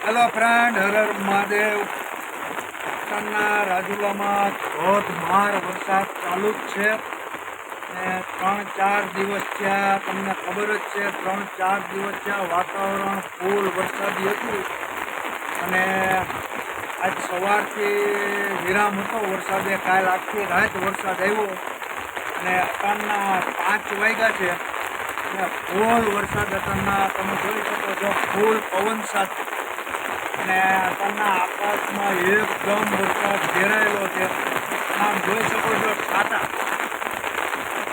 Hello friend, Har Har Mahadev. પાટણના રાજુલામાં ધોધમાર વરસાદ ચાલુ જ છે ને 3-4 દિવસ થયા. તમને ખબર જ છે, 3-4 દિવસ થયા વાતાવરણ ફૂલ વરસાદી હતું અને આજ સવારથી વિરામ હતો વરસાદે. કાલ આખી રાત વરસાદ આવ્યો અને અત્યારના 5 વાગ્યા છે અને ફૂલ વરસાદ અત્યારના તમે જોઈ શકો છો, ફૂલ પવન સાથે. અને અત્યારના આકાશમાં એકદમ વરસાદ ઘેરાયેલો છે. આમ જોઈ શકો છો, છાંટા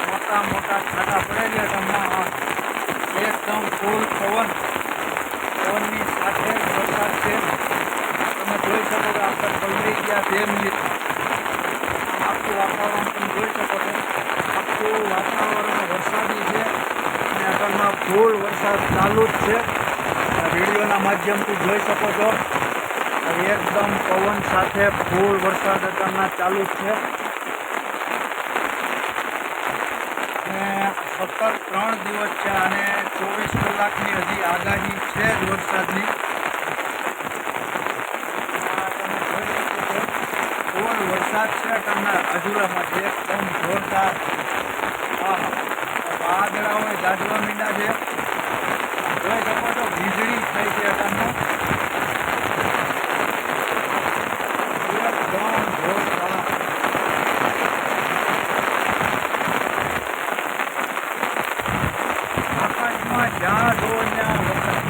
મોટા મોટા છાંટા પડેલા તમને. એકદમ ફૂલ પવનની સાથે વરસાદ છે. તમે જોઈ શકો છો, આપણે પલળી ગયા 2 મિનિટ. આખું વાતાવરણ તમે જોઈ શકો છો, આખું વાતાવરણ વરસાદી છે અને અત્યારમાં ફૂલ વરસાદ ચાલુ જ છે. વિડીયોના માધ્યમથી જોઈ શકો છો, એકદમ પવન સાથે ફૂલ વરસાદ અત્યારના ચાલુ જ છે. અને સતત 3 દિવસ છે અને 24 કલાકની હજી આગાહી છે જ વરસાદની. ફૂલ વરસાદ છે અત્યારના રાજુલામાં, એકદમ જોરદાર. વાદળાઓ ગાજવા માંડ્યા છે. જોઈ શકો છો, વીજળી થઈ છે અત્યારમાં. આકાશમાં જ્યાં જુઓ ત્યાં વરસાદ.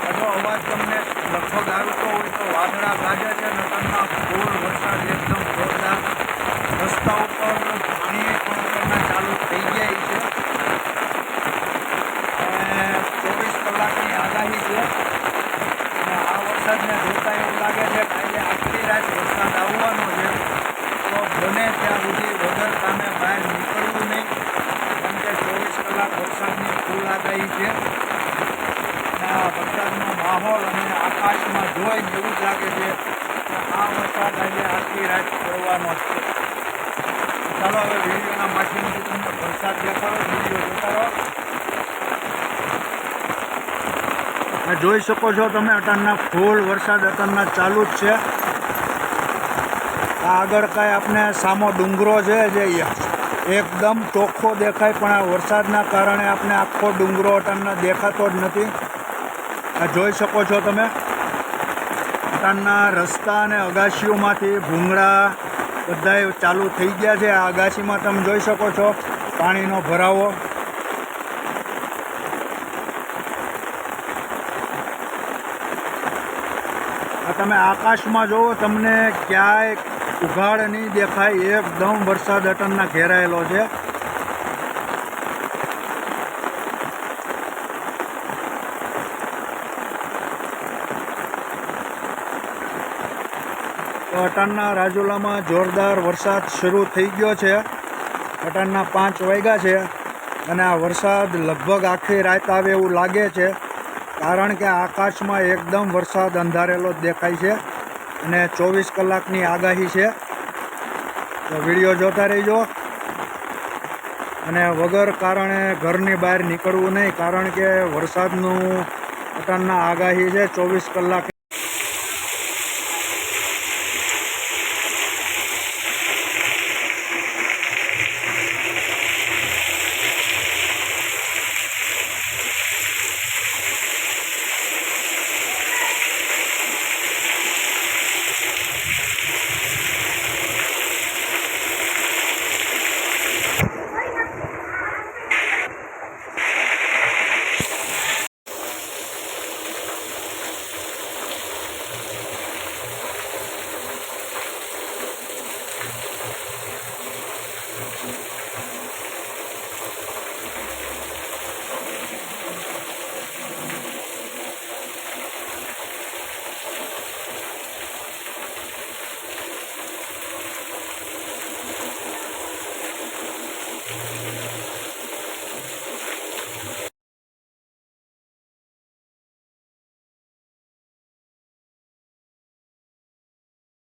બધો અવાજ તમને લગભગ આવતો હોય તો વાદળા ગાજે છે ને અત્યારમાં ફૂલ વરસાદ એકદમ જોરદાર. રસ્તા ઉપર પાણી પણ અત્યારના ચાલુ થઈ ગયા છે અને 24 કલાકની આગાહી છે. અને આ વરસાદને જોતા એવું લાગે છે કે આજે આખી રાત વરસાદ આવવાનો છે. તો બને ત્યાં સુધી વગર કામે બહાર નીકળવું નહીં, કેમ કે 24 કલાક વરસાદની ફૂલ આગાહી છે. અને આ વરસાદનો માહોલ અને આકાશમાં જોઈને એવું જ લાગે છે કે આ વરસાદ આજે આખી રાત પડવાનો છે. ચાલો હવે વિડીયોના માધ્યમથી તમને વરસાદ દેખાડો, વિડીયો જોતા રહો. જોઈ શકો છો તમે, અત્યારના ફૂલ વરસાદ અત્યારના ચાલુ જ છે. આગળ કાંઈ આપણે સામો ડુંગરો છે જે એકદમ ચોખ્ખો દેખાય, પણ આ વરસાદના કારણે આપણે આખો ડુંગરો અત્યારના દેખાતો જ નથી. આ જોઈ શકો છો તમે, અત્યારના રસ્તા અને અગાશીઓમાંથી ભૂંગળા બધાય ચાલુ થઈ ગયા છે. આ અગાશીમાં તમે જોઈ શકો છો પાણીનો ભરાવો. તમે આકાશમાં જુઓ, તમને ક્યાંય ઉઘાડ નહીં દેખાય. એકદમ વરસાદ અત્યારના ઘેરાયેલો છે. તો અત્યારના રાજુલામાં જોરદાર વરસાદ શરૂ થઈ ગયો છે. અત્યારના 5 વાગ્યા છે અને આ વરસાદ લગભગ આખી રાત આવે એવું લાગે છે, કારણ કે આકાશમાં એકદમ વરસાદ અંધારેલો જ દેખાય છે અને 24 કલાકની આગાહી છે. તો વિડીયો જોતા રહેજો અને વગર કારણે ઘરની બહાર નીકળવું નહીં, કારણ કે વરસાદનું અત્યારના આગાહી છે 24 કલાક.